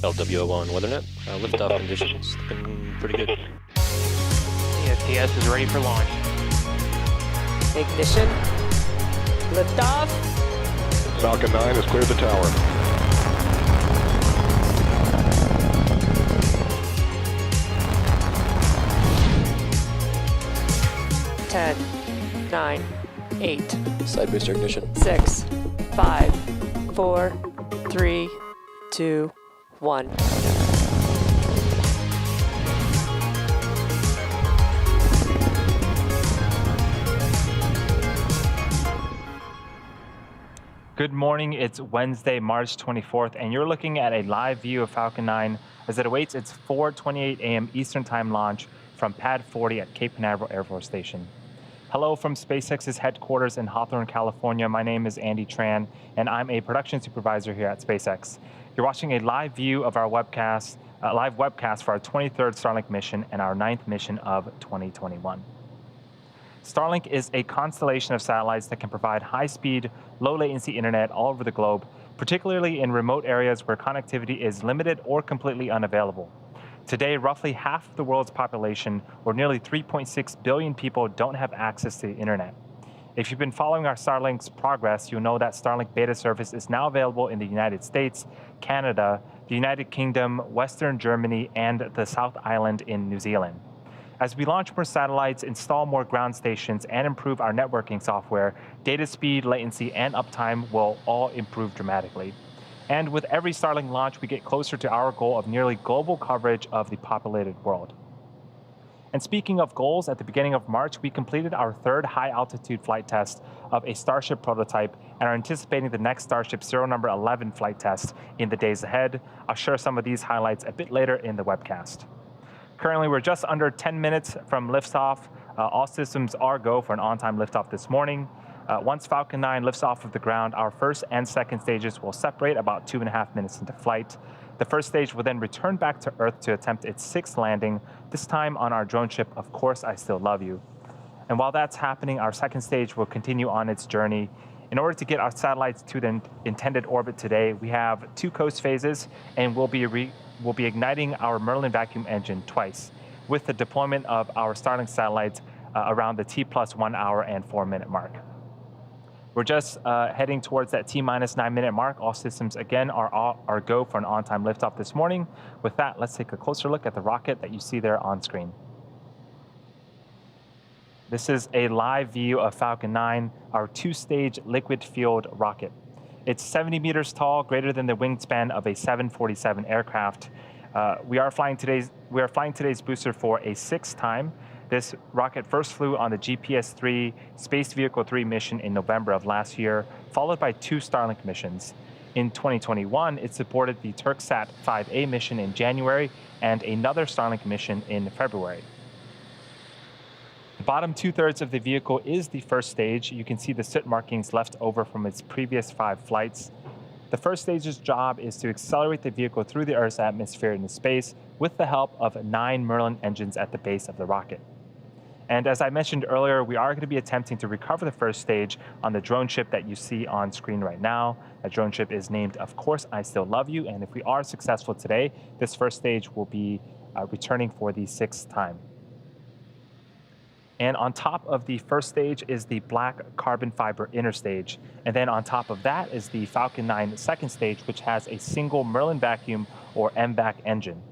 LWO1 WeatherNet. Liftoff conditions looking pretty good. CSTS is ready for launch. Ignition. Liftoff. Falcon 9 has cleared the tower. Ten, 9, 8, Side booster ignition. 6, 5, 4, 3, 2, 1. Good morning, it's Wednesday, March 24th, and you're looking at a live view of Falcon 9 as it awaits its 4:28 a.m. Eastern Time launch from Pad 40 at Cape Canaveral Air Force Station. Hello from SpaceX's headquarters in Hawthorne, California. My name is Andy Tran, and I'm a production supervisor here at SpaceX. You're watching a live view of our webcast, live webcast for our 23rd Starlink mission and our 9th mission of 2021. Starlink is a constellation of satellites that can provide high-speed, low-latency internet all over the globe, particularly in remote areas where connectivity is limited or completely unavailable. Today, roughly half of the world's population, or nearly 3.6 billion people, don't have access to the internet. If you've been following our Starlink's progress, you'll know that Starlink beta service is now available in the United States, Canada, the United Kingdom, Western Germany, and the South Island in New Zealand. As we launch more satellites, install more ground stations, and improve our networking software, data speed, latency, and uptime will all improve dramatically. And with every Starlink launch, we get closer to our goal of nearly global coverage of the populated world. And speaking of goals, at the beginning of March, we completed our third high-altitude flight test of a Starship prototype and are anticipating the next Starship serial number 11 flight test in the days ahead. I'll share some of these highlights a bit later in the webcast. Currently, we're just under 10 minutes from liftoff. All systems are go for an on-time liftoff this morning. Once Falcon 9 lifts off of the ground, our first and second stages will separate about 2.5 minutes into flight. The first stage will then return back to Earth to attempt its sixth landing, this time on our drone ship, Of Course I Still Love You. And while that's happening, our second stage will continue on its journey. In order to get our satellites to the intended orbit today, we have 2 coast phases, and we'll be igniting our Merlin vacuum engine twice, with the deployment of our Starlink satellites around the T+1 hour and 4 minute mark. We're just heading towards that T-minus 9 minute mark. All systems, again, are go for an on-time liftoff this morning. With that, let's take a closer look at the rocket that you see there on screen. This is a live view of Falcon 9, our 2-stage liquid-fueled rocket. It's 70 meters tall, greater than the wingspan of a 747 aircraft. We are flying today's booster for a 6th time. This rocket first flew on the GPS-3 Space Vehicle 3 mission in November of last year, followed by 2 Starlink missions. In 2021, it supported the Turksat 5A mission in January and another Starlink mission in February. The bottom 2/3 of the vehicle is the first stage. You can see the soot markings left over from its previous 5 flights. The first stage's job is to accelerate the vehicle through the Earth's atmosphere into space with the help of 9 Merlin engines at the base of the rocket. And as I mentioned earlier, we are going to be attempting to recover the first stage on the drone ship that you see on screen right now. That drone ship is named Of Course I Still Love You, and if we are successful today, this first stage will be returning for the 6th time. And on top of the first stage is the black carbon fiber inner stage. And then on top of that is the Falcon 9 second stage, which has a single Merlin vacuum or MVac engine.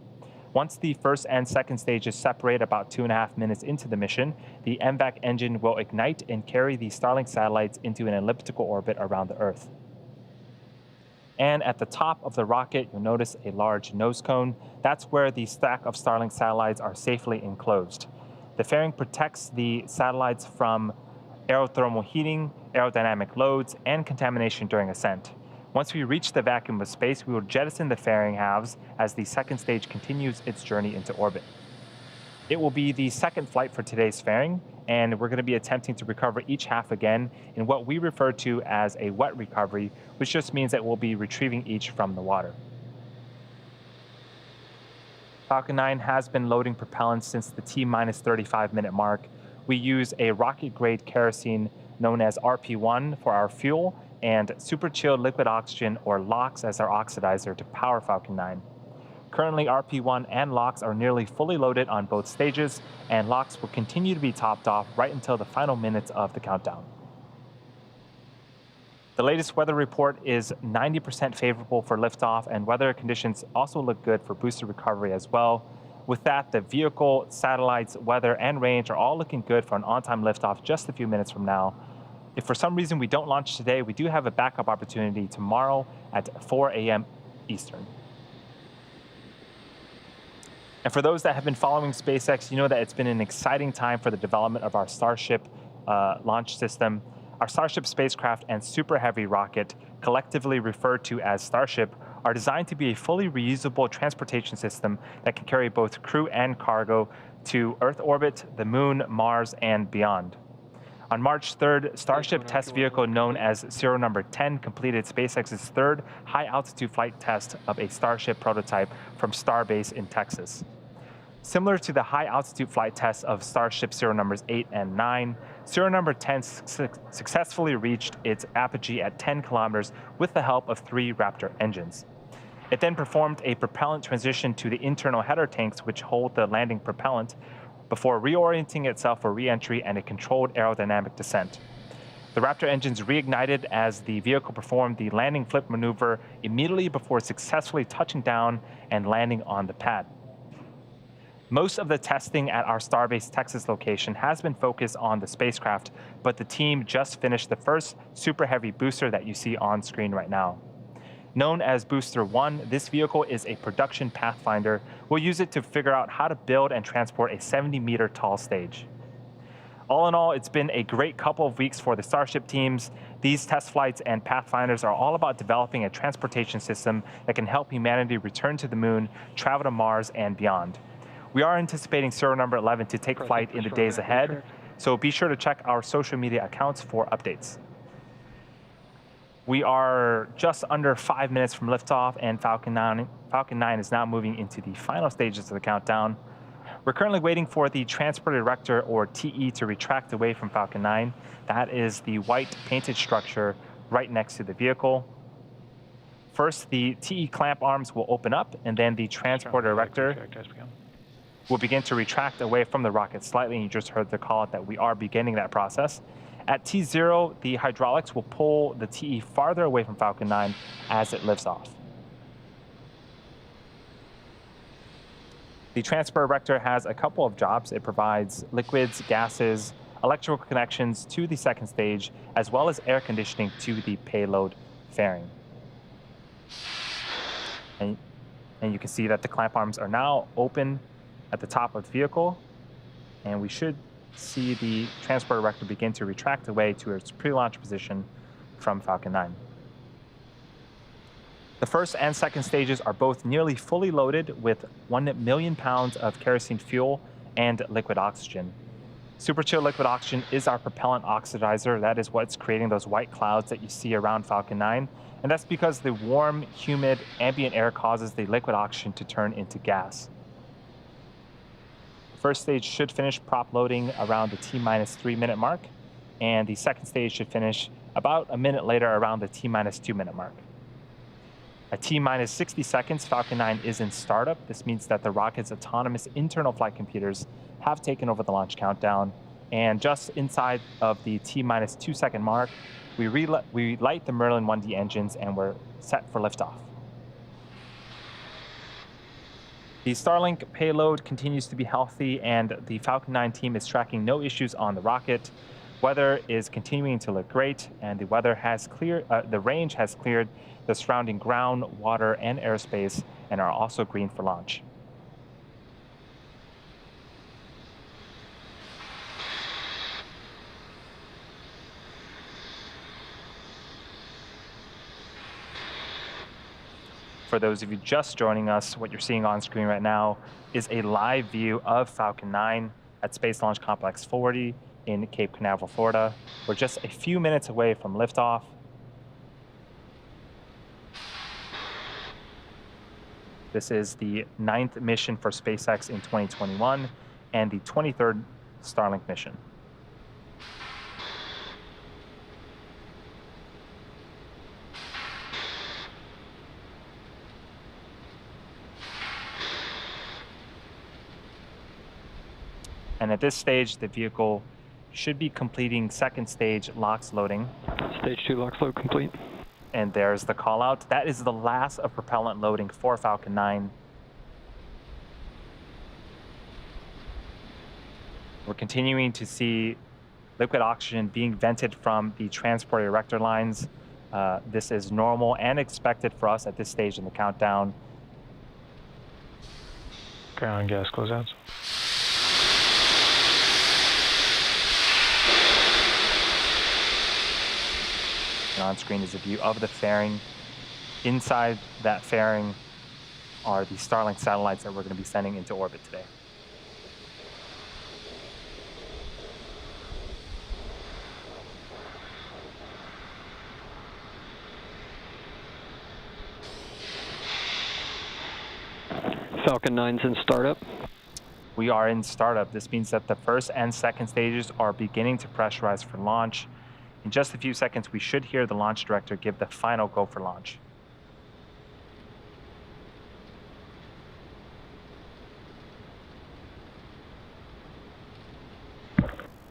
Once the first and second stages separate about 2.5 minutes into the mission, the MVac engine will ignite and carry the Starlink satellites into an elliptical orbit around the Earth. And at the top of the rocket, you'll notice a large nose cone. That's where the stack of Starlink satellites are safely enclosed. The fairing protects the satellites from aerothermal heating, aerodynamic loads, and contamination during ascent. Once we reach the vacuum of space, we will jettison the fairing halves as the second stage continues its journey into orbit. It will be the second flight for today's fairing, and we're going to be attempting to recover each half again in what we refer to as a wet recovery, which just means that we'll be retrieving each from the water. Falcon 9 has been loading propellant since the T-minus 35 minute mark. We use a rocket-grade kerosene known as RP1 for our fuel and super chilled liquid oxygen, or LOX, as our oxidizer to power Falcon 9. Currently, RP1 and LOX are nearly fully loaded on both stages, and LOX will continue to be topped off right until the final minutes of the countdown. The latest weather report is 90% favorable for liftoff, and weather conditions also look good for booster recovery as well. With that, the vehicle, satellites, weather, and range are all looking good for an on-time liftoff just a few minutes from now. If for some reason we don't launch today, we do have a backup opportunity tomorrow at 4 a.m. Eastern. And for those that have been following SpaceX, you know that it's been an exciting time for the development of our Starship launch system. Our Starship spacecraft and Super Heavy rocket, collectively referred to as Starship, are designed to be a fully reusable transportation system that can carry both crew and cargo to Earth orbit, the Moon, Mars, and beyond. On March 3rd, Starship test vehicle known as serial number 10 completed SpaceX's third high-altitude flight test of a Starship prototype from Starbase in Texas. Similar to the high-altitude flight tests of Starship serial numbers 8 and 9, serial number 10 successfully reached its apogee at 10 kilometers with the help of 3 Raptor engines. It then performed a propellant transition to the internal header tanks, which hold the landing propellant, before reorienting itself for re-entry and a controlled aerodynamic descent. The Raptor engines reignited as the vehicle performed the landing flip maneuver immediately before successfully touching down and landing on the pad. Most of the testing at our Starbase Texas location has been focused on the spacecraft, but the team just finished the first Super Heavy booster that you see on screen right now. Known as Booster 1, this vehicle is a production pathfinder. We'll use it to figure out how to build and transport a 70-meter tall stage. All in all, it's been a great couple of weeks for the Starship teams. These test flights and pathfinders are all about developing a transportation system that can help humanity return to the Moon, travel to Mars, and beyond. We are anticipating serial number 11 to take flight in the days ahead, so be sure to check our social media accounts for updates. We are just under 5 minutes from liftoff, and Falcon 9 is now moving into the final stages of the countdown. We're currently waiting for the Transport Erector, or TE, to retract away from Falcon 9. That is the white painted structure right next to the vehicle. First, the TE clamp arms will open up, and then the Transport Erector will begin to retract away from the rocket slightly, and you just heard the call out that we are beginning that process. At T0, the hydraulics will pull the TE farther away from Falcon 9 as it lifts off. The Transport Erector has a couple of jobs. It provides liquids, gases, electrical connections to the second stage, as well as air conditioning to the payload fairing. And you can see that the clamp arms are now open at the top of the vehicle, and we should see the Transport Erector begin to retract away to its pre-launch position from Falcon 9. The first and second stages are both nearly fully loaded with 1 million pounds of kerosene fuel and liquid oxygen. Super chill liquid oxygen is our propellant oxidizer. That is what's creating those white clouds that you see around Falcon 9. And that's because the warm, humid, ambient air causes the liquid oxygen to turn into gas. First stage should finish prop loading around the T-minus 3 minute mark, and the second stage should finish about a minute later around the T-minus 2 minute mark. At T-minus 60 seconds, Falcon 9 is in startup. This means that the rocket's autonomous internal flight computers have taken over the launch countdown, and just inside of the T-minus 2 second mark, we light the Merlin 1D engines, and we're set for liftoff. The Starlink payload continues to be healthy, and the Falcon 9 team is tracking no issues on the rocket. Weather is continuing to look great, and the range has cleared the surrounding ground, water, and airspace, and are also green for launch. For those of you just joining us, what you're seeing on screen right now is a live view of Falcon 9 at Space Launch Complex 40 in Cape Canaveral, Florida. We're just a few minutes away from liftoff. This is the 9th mission for SpaceX in 2021 and the 23rd Starlink mission. And at this stage, the vehicle should be completing second stage LOX loading. Stage 2 LOX load complete. And there's the call out. That is the last of propellant loading for Falcon 9. We're continuing to see liquid oxygen being vented from the transport erector lines. This is normal and expected for us at this stage in the countdown. Ground gas closeouts. And on screen is a view of the fairing. Inside that fairing are the Starlink satellites that we're going to be sending into orbit today. Falcon 9's in startup. We are in startup. This means that the first and second stages are beginning to pressurize for launch. In just a few seconds, we should hear the launch director give the final go for launch.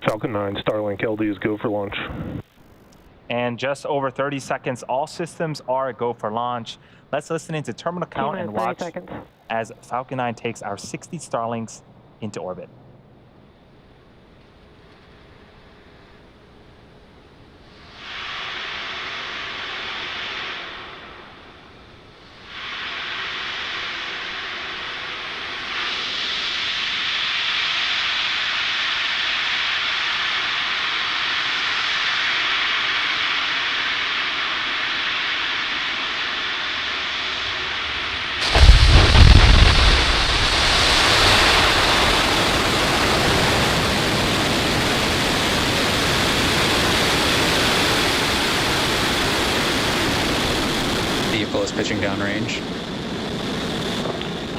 Falcon 9, Starlink LDs go for launch. And just over 30 seconds, all systems are a go for launch. Let's listen into terminal count and watch as Falcon 9 takes our 60 Starlinks into orbit. Vehicle is pitching downrange.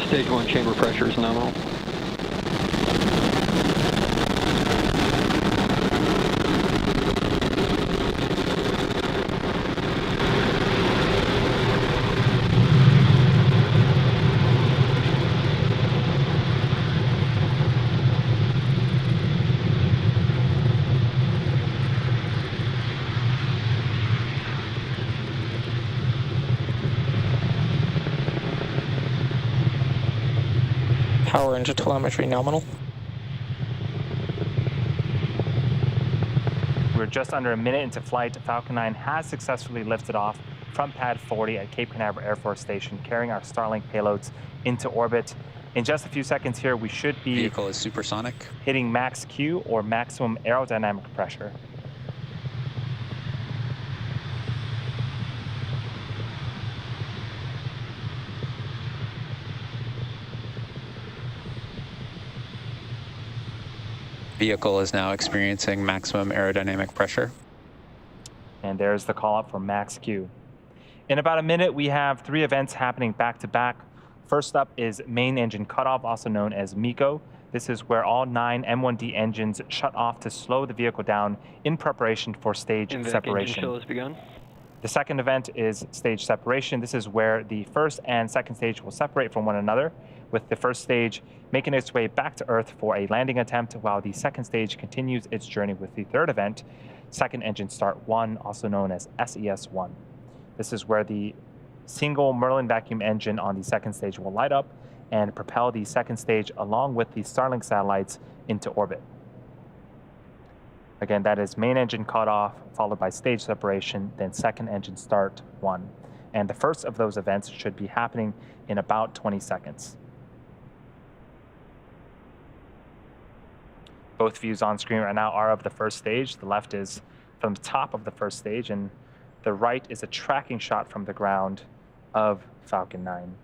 Stage 1 chamber pressure is nominal. Power into telemetry nominal. We're just under a minute into flight. Falcon 9 has successfully lifted off from Pad 40 at Cape Canaveral Air Force Station, carrying our Starlink payloads into orbit. In just a few seconds here, we should be Vehicle is supersonic. hitting max Q, or maximum aerodynamic pressure. Vehicle is now experiencing maximum aerodynamic pressure. And there's the call up for max Q. In about a minute, we have 3 events happening back to back. First up is main engine cutoff, also known as MECO. This is where all 9 M1D engines shut off to slow the vehicle down in preparation for stage separation. Engine chill has begun. The second event is stage separation. This is where the first and second stage will separate from one another, with the first stage making its way back to Earth for a landing attempt, while the second stage continues its journey with the third event, Second Engine Start 1, also known as SES-1. This is where the single Merlin vacuum engine on the second stage will light up and propel the second stage along with the Starlink satellites into orbit. Again, that is main engine cutoff, followed by stage separation, then second engine start 1. And the first of those events should be happening in about 20 seconds. Both views on screen right now are of the first stage. The left is from the top of the first stage, and the right is a tracking shot from the ground of Falcon 9.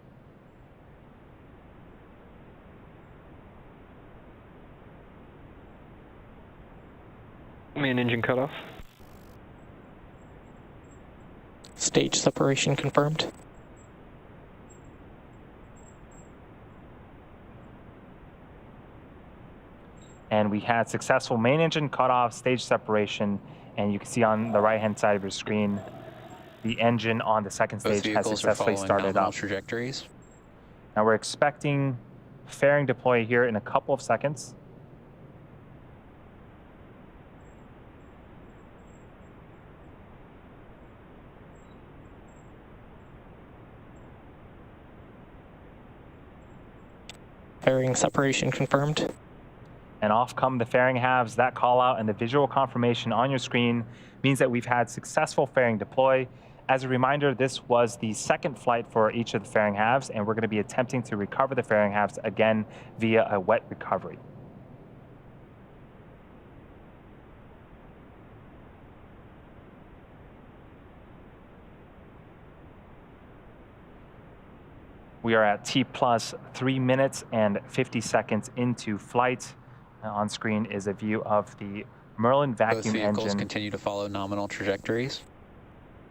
Main engine cutoff. Stage separation confirmed. And we had successful main engine cutoff, stage separation, and you can see on the right-hand side of your screen, the engine on the second Both stage has vehicles are successfully following started nominal up. trajectories. Now we're expecting fairing deploy here in a couple of seconds. Fairing separation confirmed. And off come the fairing halves. That call out and the visual confirmation on your screen means that we've had successful fairing deploy. As a reminder, this was the second flight for each of the fairing halves, and we're going to be attempting to recover the fairing halves again via a wet recovery. We are at T plus 3 minutes and 50 seconds into flight. On screen is a view of the Merlin Both vacuum vehicles engine. continue to follow nominal trajectories.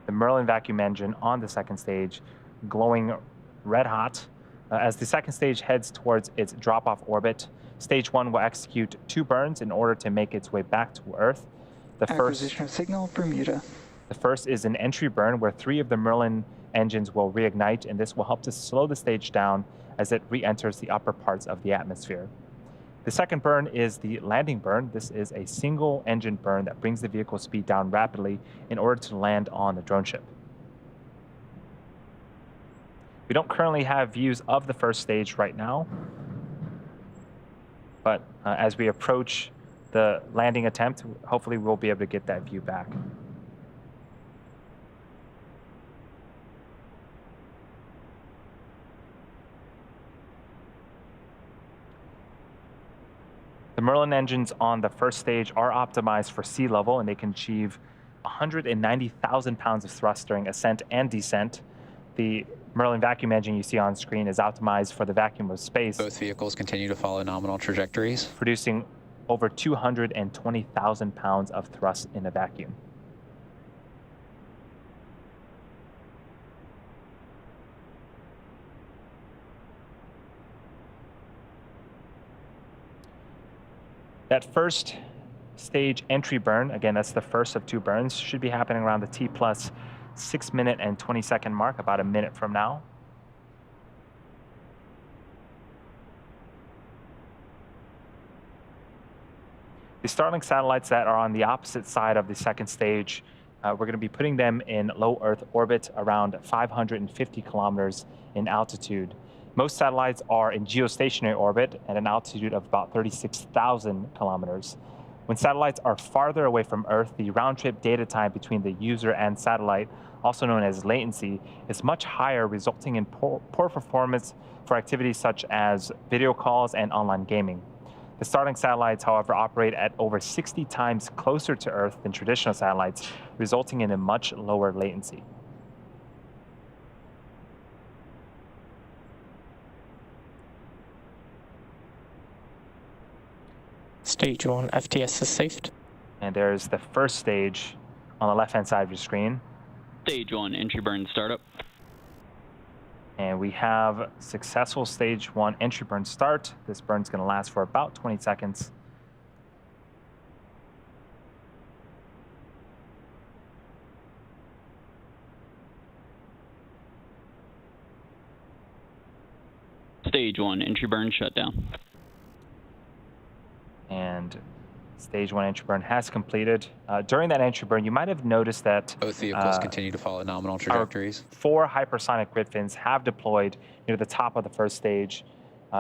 The Merlin vacuum engine on the second stage glowing red hot. As the second stage heads towards its drop-off orbit, stage 1 will execute 2 burns in order to make its way back to Earth. Acquisition of signal, Bermuda. The first is an entry burn where 3 of the Merlin engines will reignite, and this will help to slow the stage down as it re-enters the upper parts of the atmosphere. The second burn is the landing burn. This is a single engine burn that brings the vehicle speed down rapidly in order to land on the drone ship. We don't currently have views of the first stage right now, but as we approach the landing attempt, hopefully we'll be able to get that view back. The Merlin engines on the first stage are optimized for sea level, and they can achieve 190,000 pounds of thrust during ascent and descent. The Merlin vacuum engine you see on screen is optimized for the vacuum of space. Both vehicles continue to follow nominal trajectories. Producing over 220,000 pounds of thrust in a vacuum. That first stage entry burn, again, that's the first of 2 burns, should be happening around the T plus 6 minute and 20 second mark, about a minute from now. The Starlink satellites that are on the opposite side of the second stage, we're going to be putting them in low Earth orbit around 550 kilometers in altitude. Most satellites are in geostationary orbit at an altitude of about 36,000 kilometers. When satellites are farther away from Earth, the round-trip data time between the user and satellite, also known as latency, is much higher, resulting in poor performance for activities such as video calls and online gaming. The Starlink satellites, however, operate at over 60 times closer to Earth than traditional satellites, resulting in a much lower latency. Stage 1 FTS is saved. And there's the first stage on the left-hand side of your screen. Stage 1 entry burn startup. And we have successful stage 1 entry burn start. This burn's going to last for about 20 seconds. Stage 1 entry burn shutdown. And stage 1 entry burn has completed. During that entry burn, you might have noticed that Both vehicles continue to follow nominal trajectories. 4 hypersonic grid fins have deployed near the top of the first stage.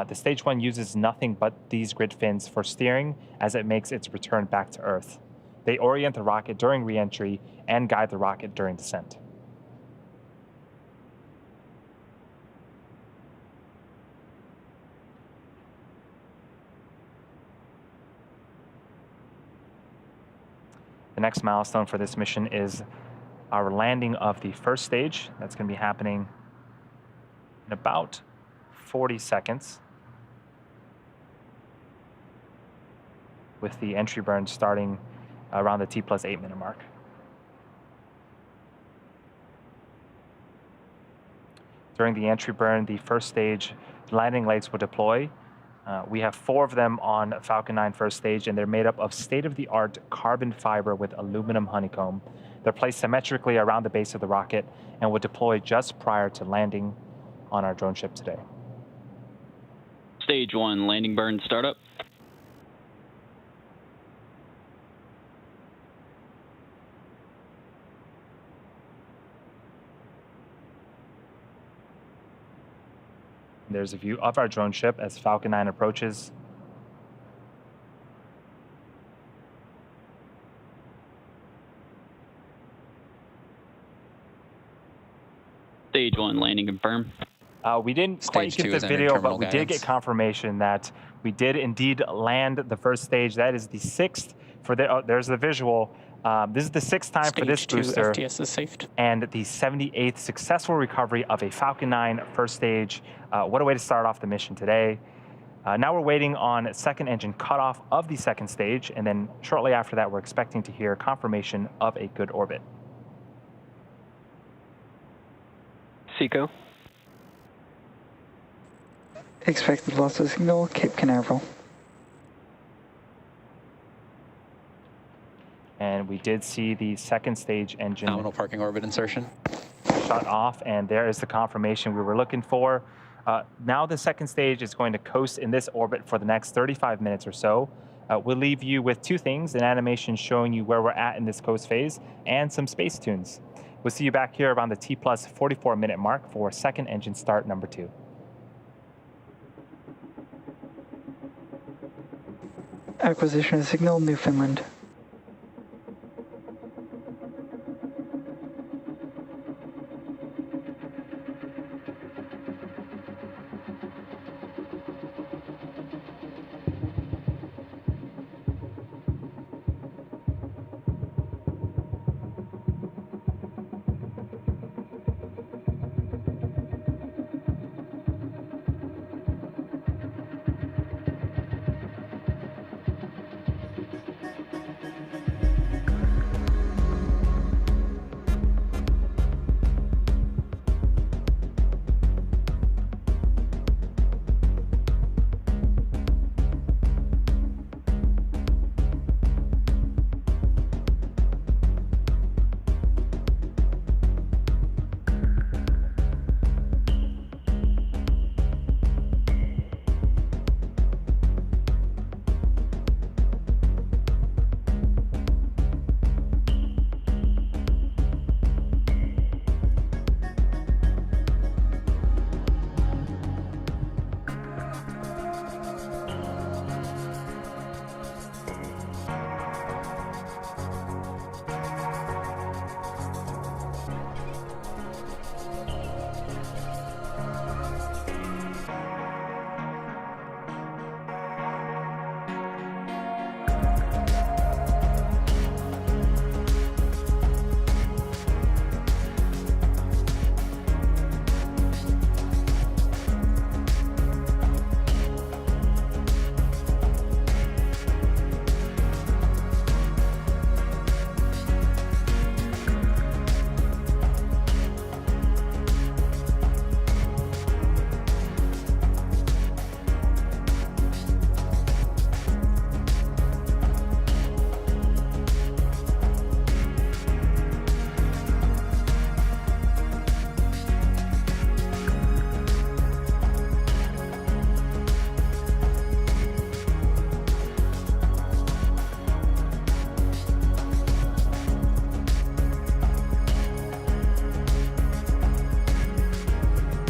The stage 1 uses nothing but these grid fins for steering as it makes its return back to Earth. They orient the rocket during re-entry and guide the rocket during descent. The next milestone for this mission is our landing of the first stage. That's going to be happening in about 40 seconds, with the entry burn starting around the T plus 8 minute mark. During the entry burn, the first stage landing legs will deploy. We have 4 of them on Falcon 9 first stage, and they're made up of state-of-the-art carbon fiber with aluminum honeycomb. They're placed symmetrically around the base of the rocket and will deploy just prior to landing on our drone ship today. Stage 1 landing burn startup. There's a view of our drone ship as Falcon 9 approaches. Stage 1 landing confirmed. We didn't quite Stage get 2 the is entering video, but terminal we did get guidance. confirmation that we did indeed land the first stage. That is the 6th for the. There's the visual. This is the 6th time for this Stage 2 booster, FTS is safed. and the 78th successful recovery of a Falcon 9 first stage. What a way to start off the mission today. Now we're waiting on second engine cutoff of the second stage, and then shortly after that, we're expecting to hear confirmation of a good orbit. Seco. Expected loss of signal, Cape Canaveral. And we did see the second stage engine Nominal parking orbit insertion. shut off, and there is the confirmation we were looking for. Now the second stage is going to coast in this orbit for the next 35 minutes or so. We'll leave you with two things, an animation showing you where we're at in this coast phase, and some space tunes. We'll see you back here around the T plus 44-minute mark for second engine start number 2. Acquisition of signal, Newfoundland.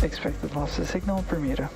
Expected loss of signal, Bermuda.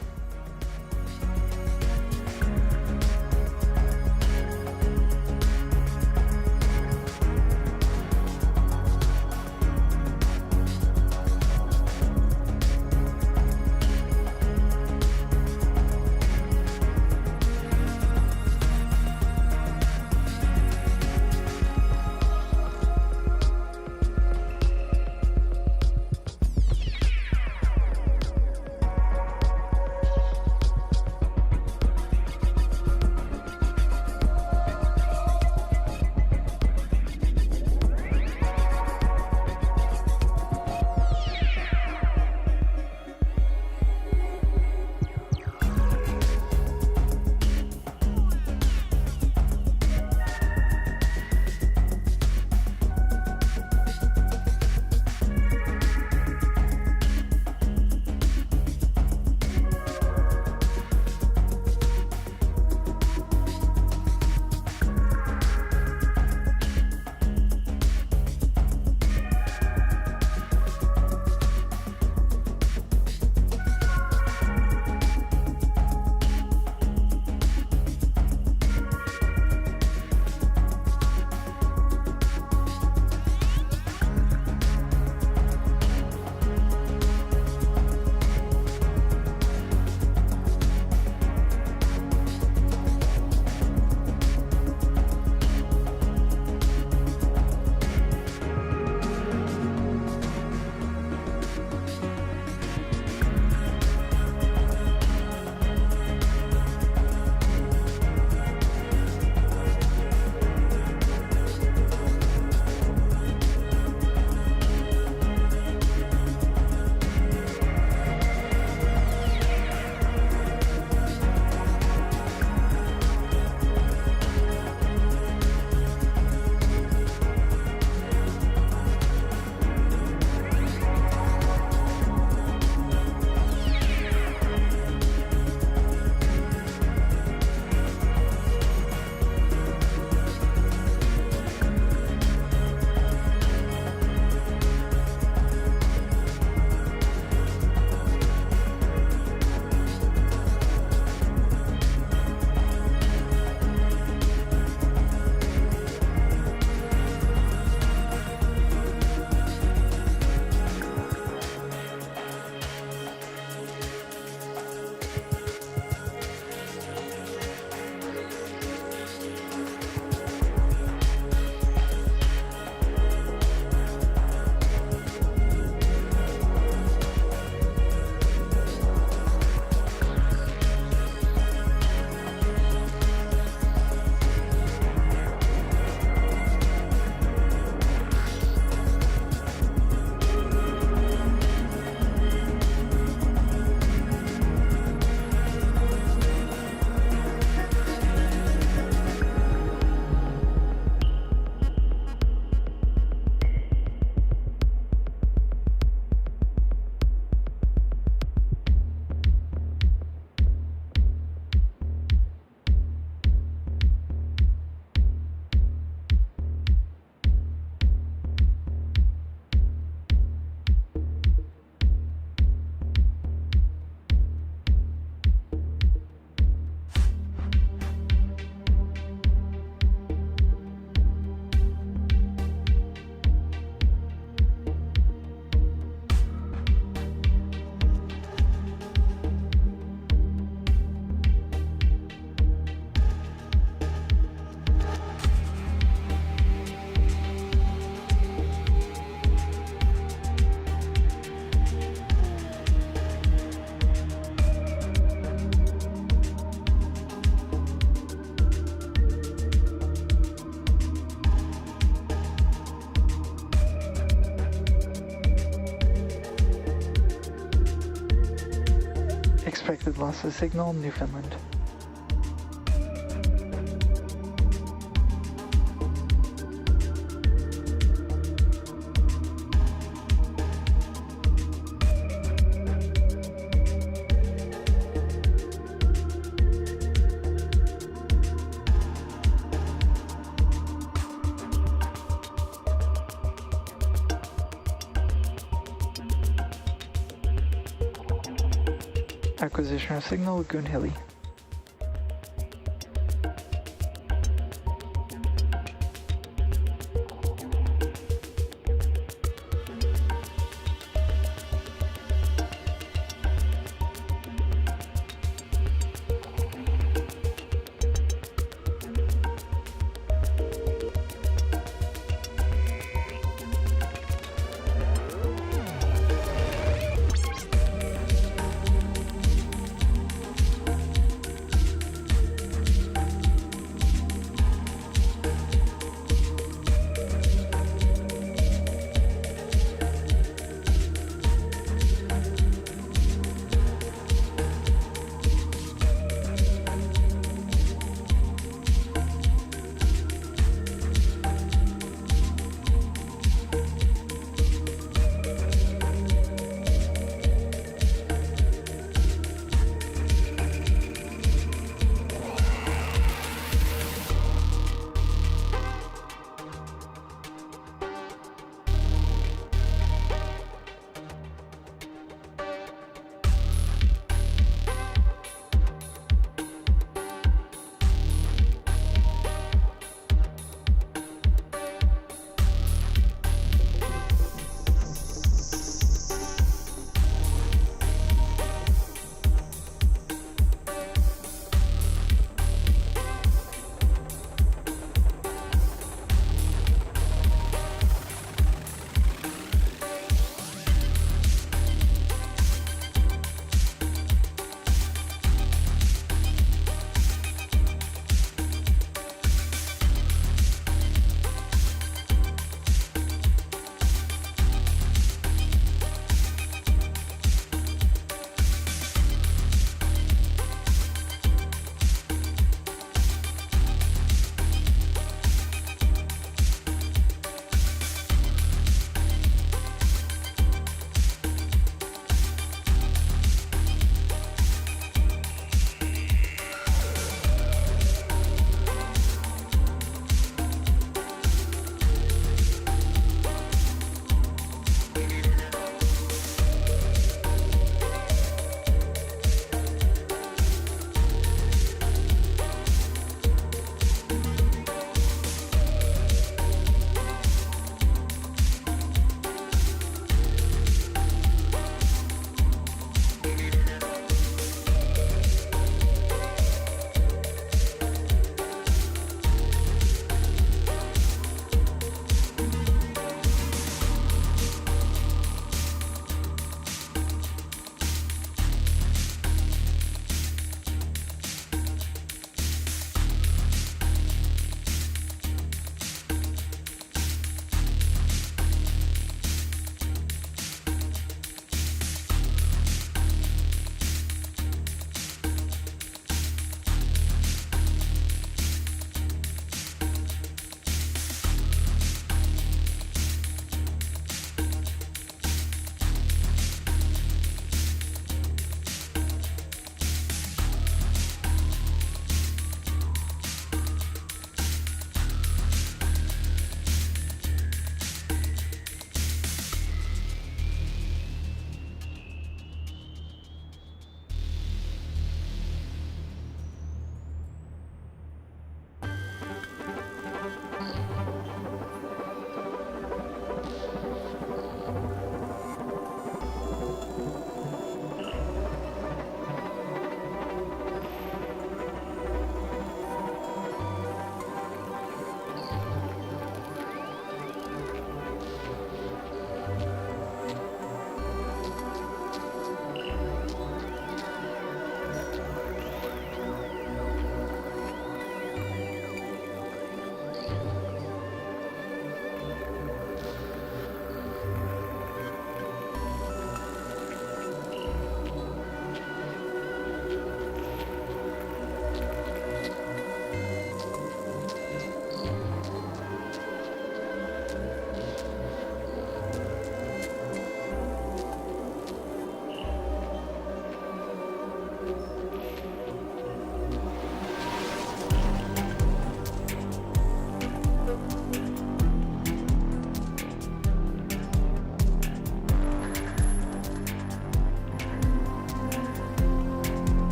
Expected loss of signal, Newfoundland. Acquisition of signal, Lagoon Hilly.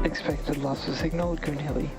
Expected loss of signal, Goonhilly.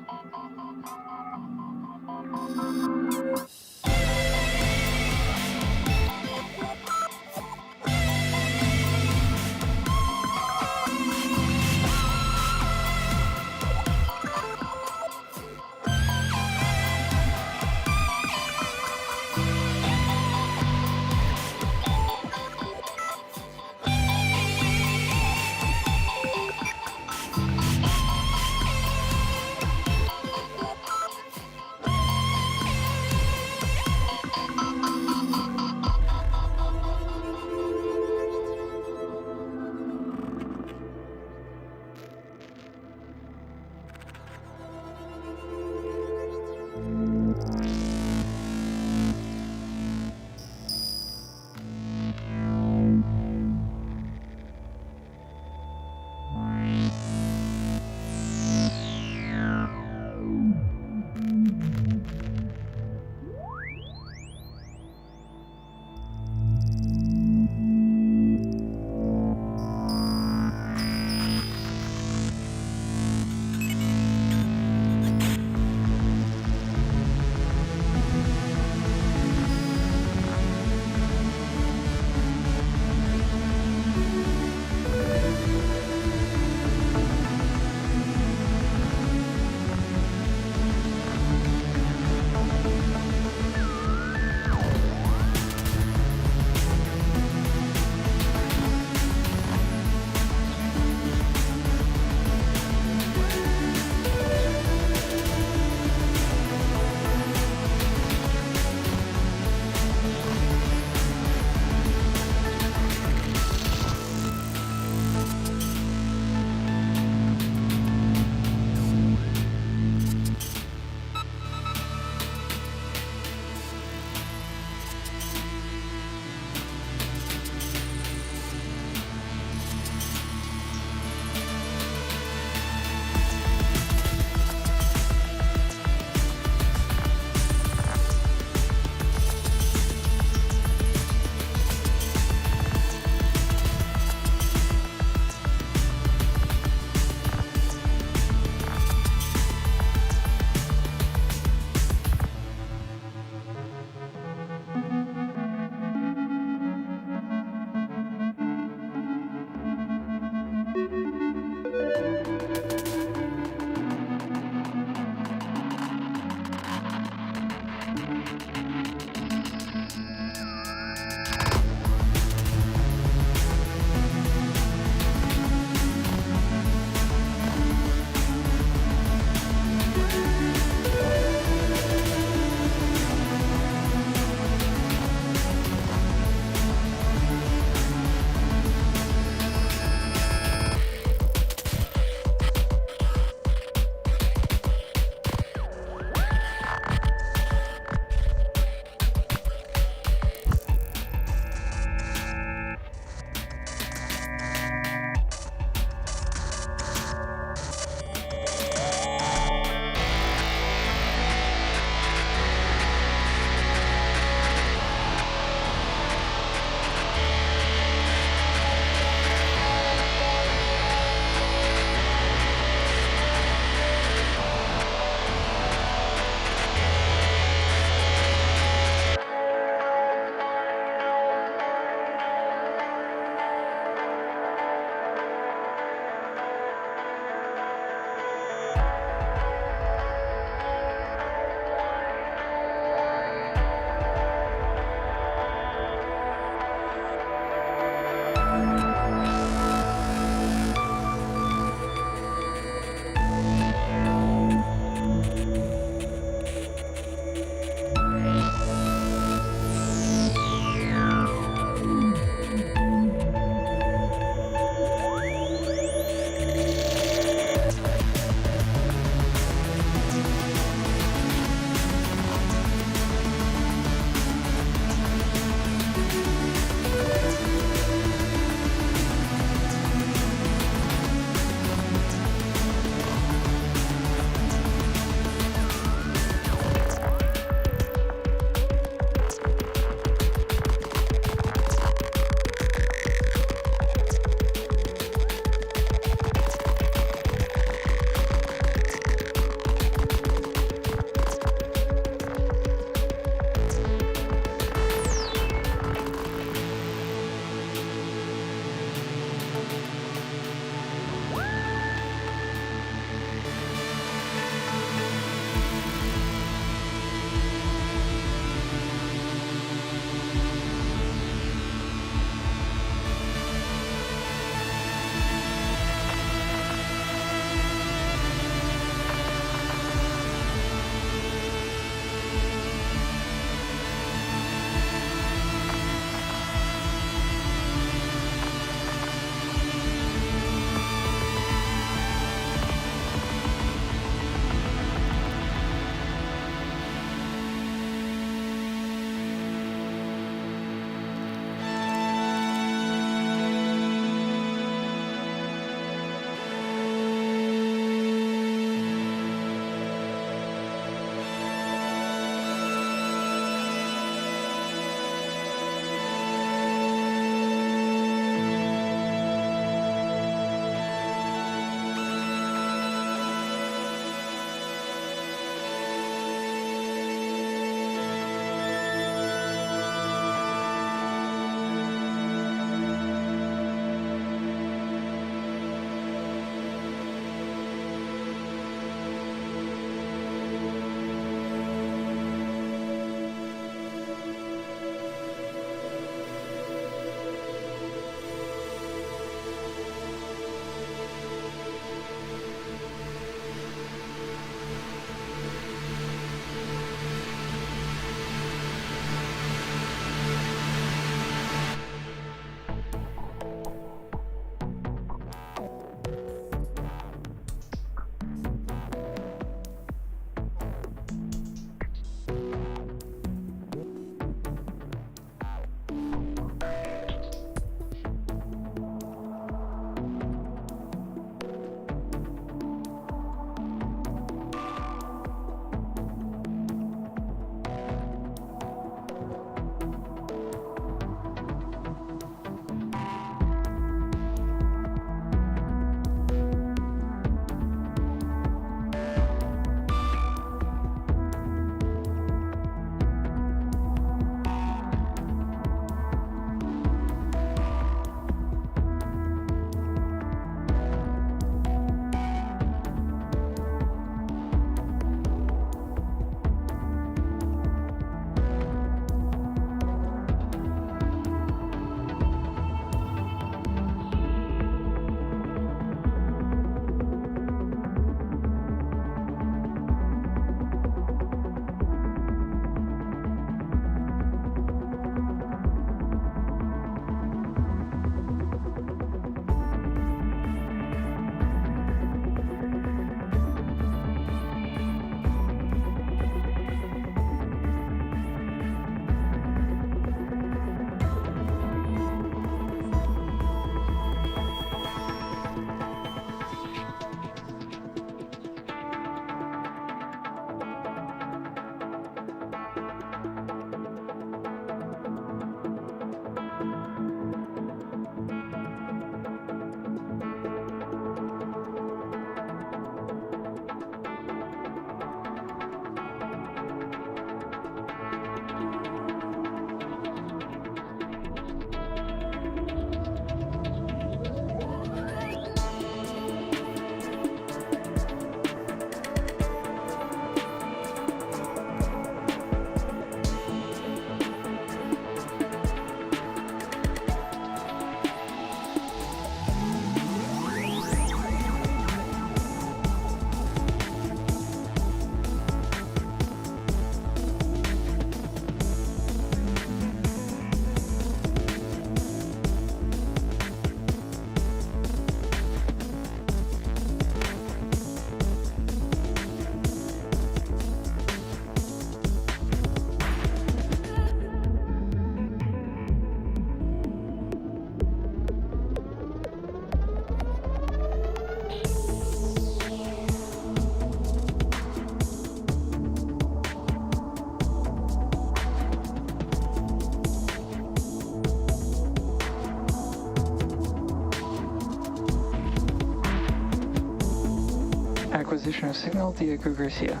Acquisition of signal, Diego Garcia.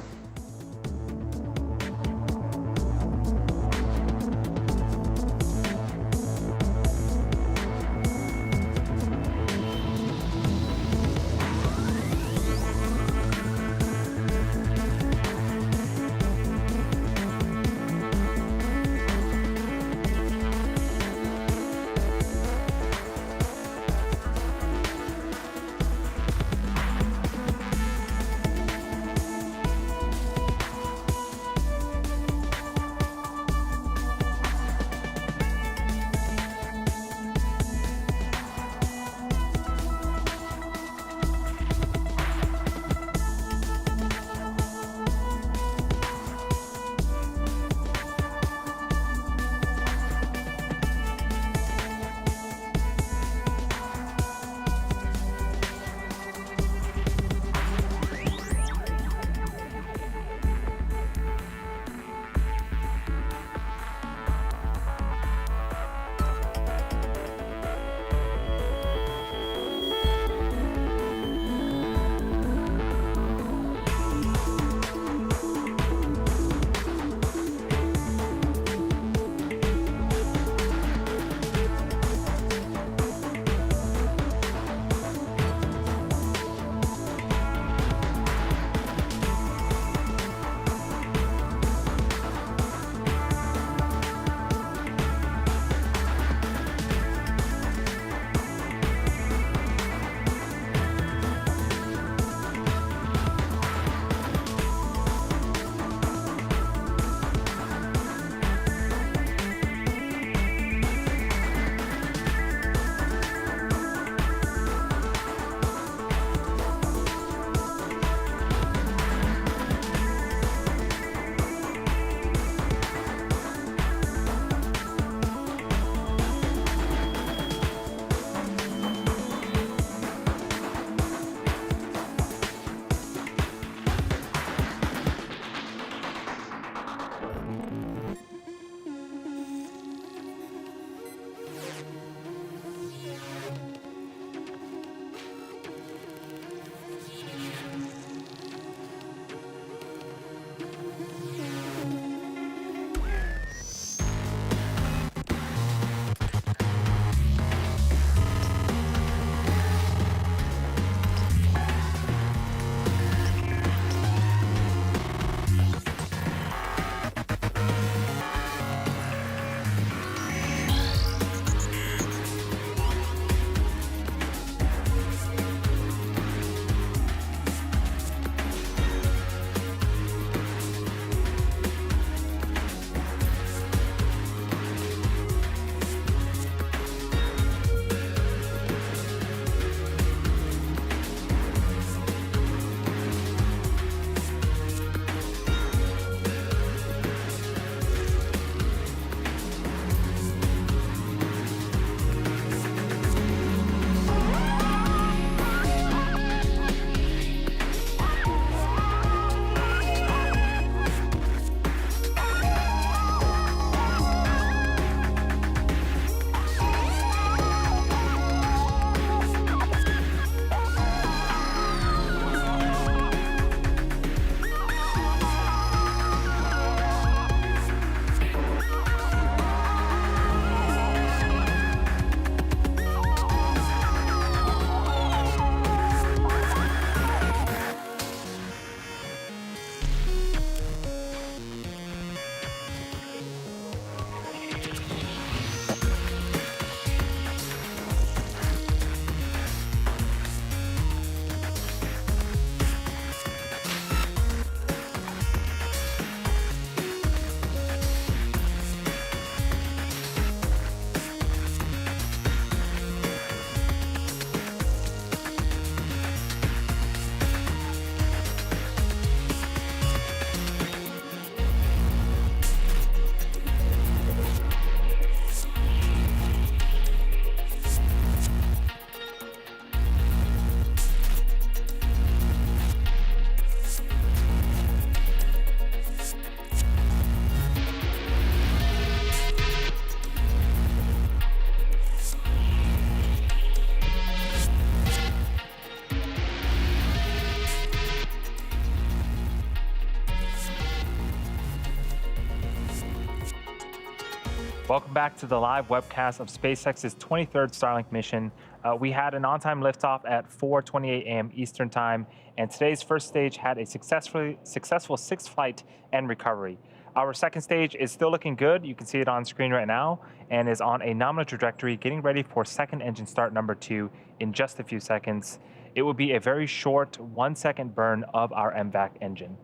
Welcome back to the live webcast of SpaceX's 23rd Starlink mission. We had an on-time liftoff at 4:28 a.m. Eastern Time, and today's first stage had a successful sixth flight and recovery. Our second stage is still looking good. You can see it on screen right now, and is on a nominal trajectory, getting ready for second engine start number 2 in just a few seconds. It will be a very short 1-second burn of our MVAC engine.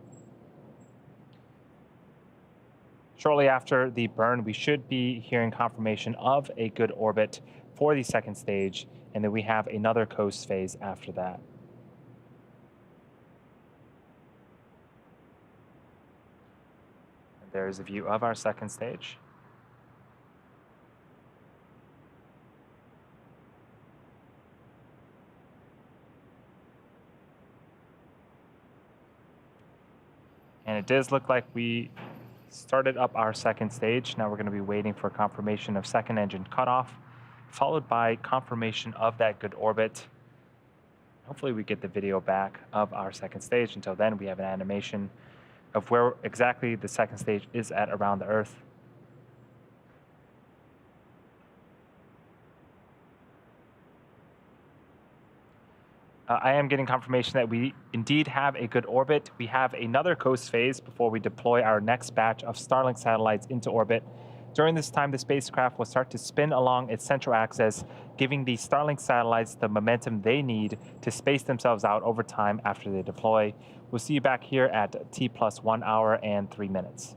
Shortly after the burn, we should be hearing confirmation of a good orbit for the second stage, and then we have another coast phase after that. And there's a view of our second stage. And it does look like we started up our second stage. Now we're going to be waiting for confirmation of second engine cutoff, followed by confirmation of that good orbit. Hopefully we get the video back of our second stage. Until then, we have an animation of where exactly the second stage is at around the Earth. I am getting confirmation that we indeed have a good orbit. We have another coast phase before we deploy our next batch of Starlink satellites into orbit. During this time, the spacecraft will start to spin along its central axis, giving the Starlink satellites the momentum they need to space themselves out over time after they deploy. We'll see you back here at T+1 hour and 3 minutes.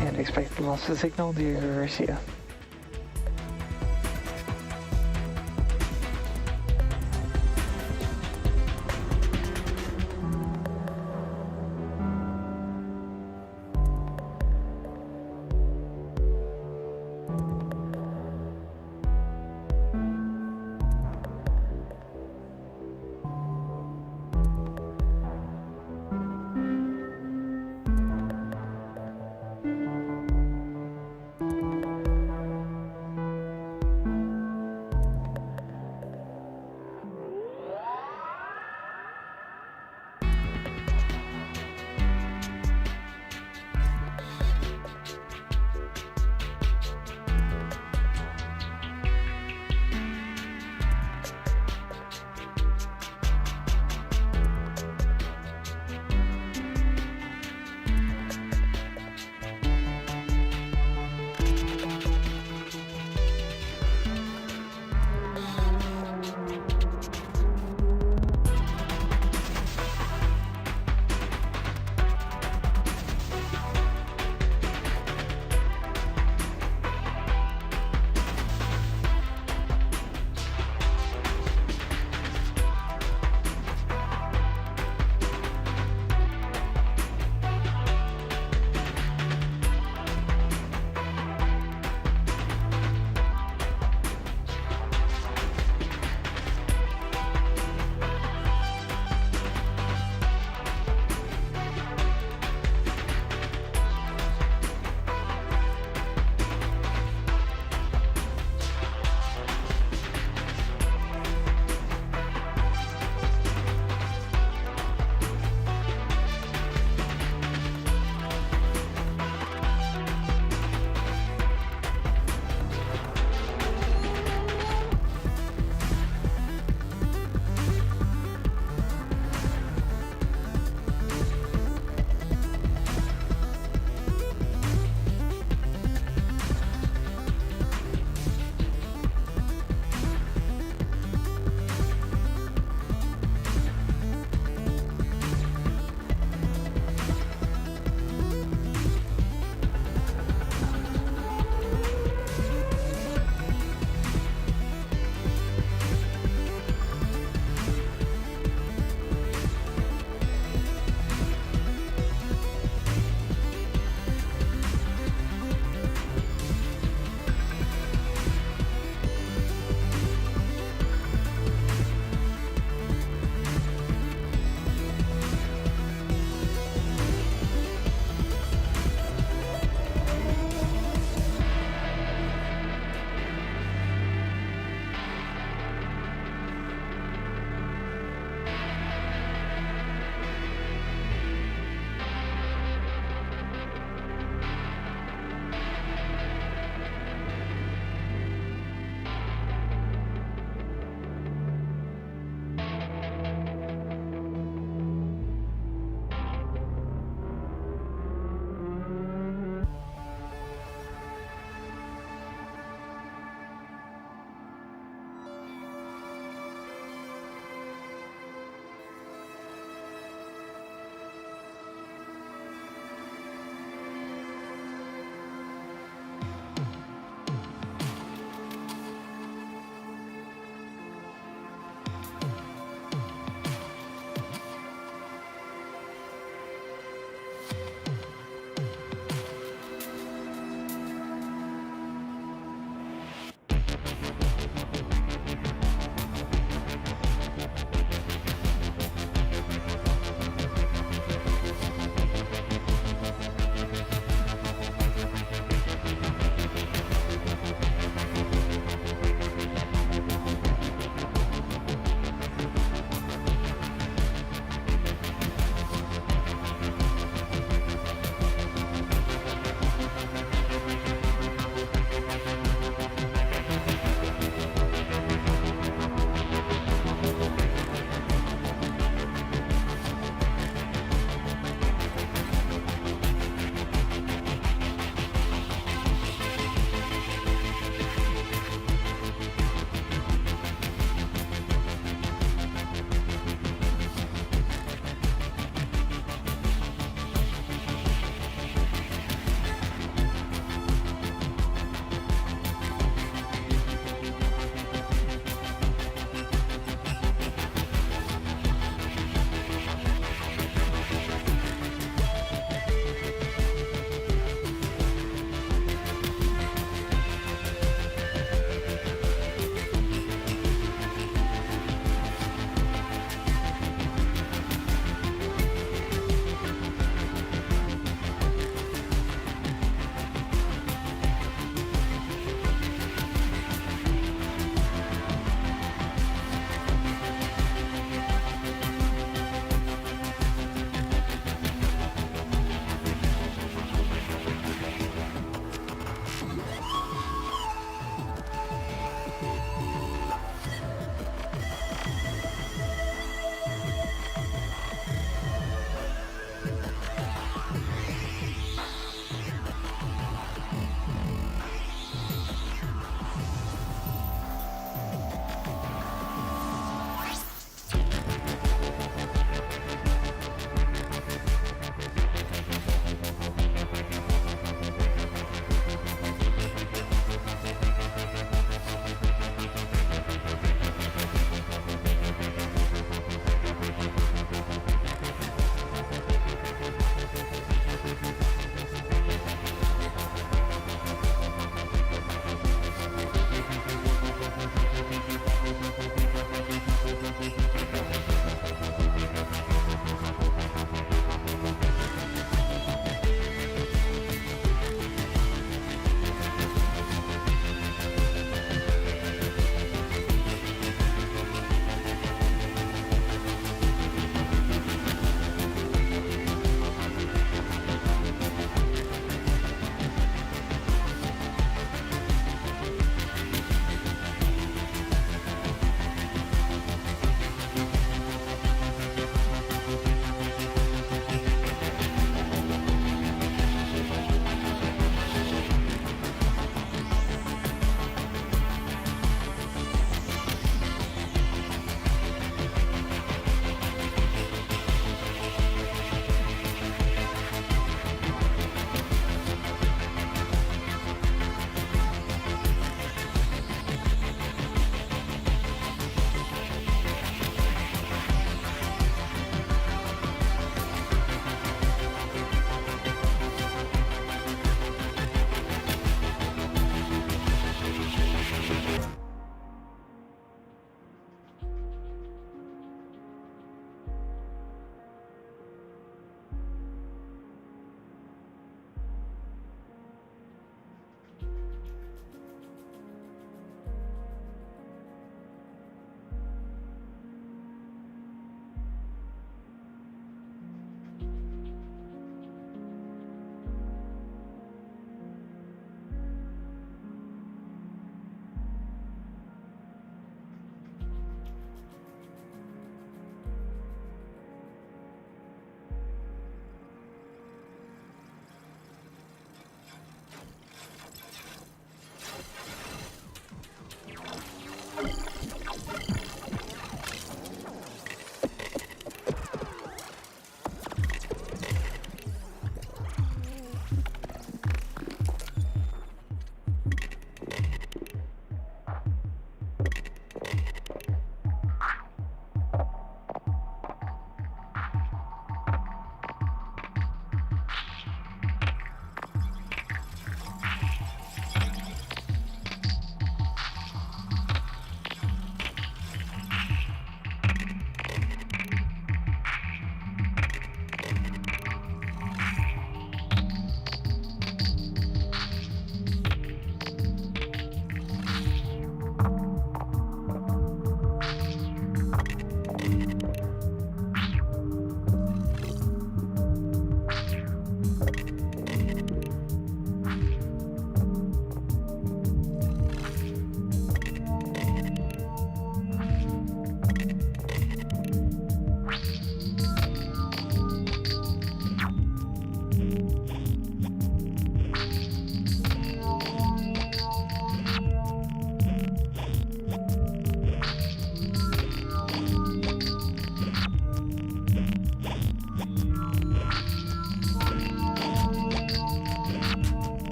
And expect loss of signal to Garcia.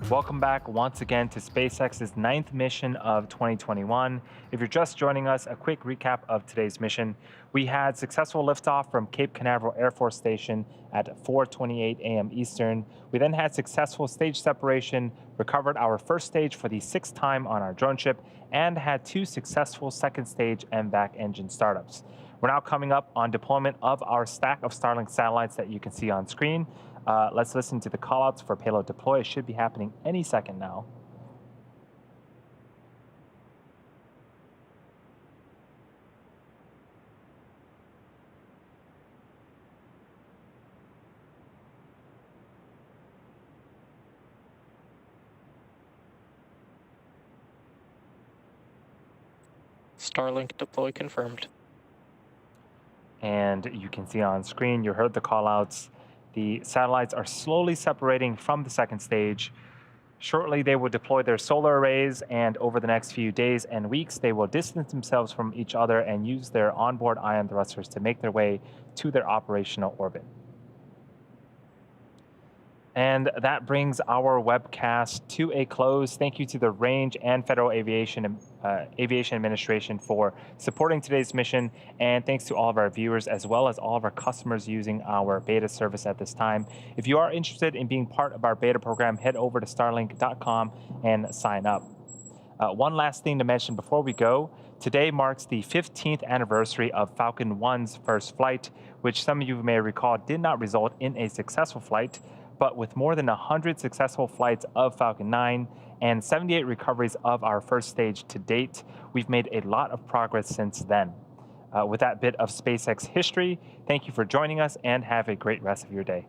Welcome back once again to SpaceX's 9th mission of 2021. If you're just joining us, a quick recap of today's mission. We had successful liftoff from Cape Canaveral Air Force Station at 4:28 a.m. Eastern. We then had successful stage separation, recovered our first stage for the 6th time on our drone ship, and had 2 successful second stage and back engine startups. We're now coming up on deployment of our stack of Starlink satellites that you can see on screen. Let's listen to the callouts for payload deploy. It should be happening any second now. Starlink deploy confirmed. And you can see on screen, you heard the callouts. The satellites are slowly separating from the second stage. Shortly, they will deploy their solar arrays, and over the next few days and weeks, they will distance themselves from each other and use their onboard ion thrusters to make their way to their operational orbit. And that brings our webcast to a close. Thank you to the Range and Federal Aviation Administration for supporting today's mission. And thanks to all of our viewers, as well as all of our customers using our beta service at this time. If you are interested in being part of our beta program, head over to starlink.com and sign up. One last thing to mention before we go. Today marks the 15th anniversary of Falcon 1's first flight, which some of you may recall did not result in a successful flight. But with more than 100 successful flights of Falcon 9 and 78 recoveries of our first stage to date, we've made a lot of progress since then. With that bit of SpaceX history, thank you for joining us and have a great rest of your day.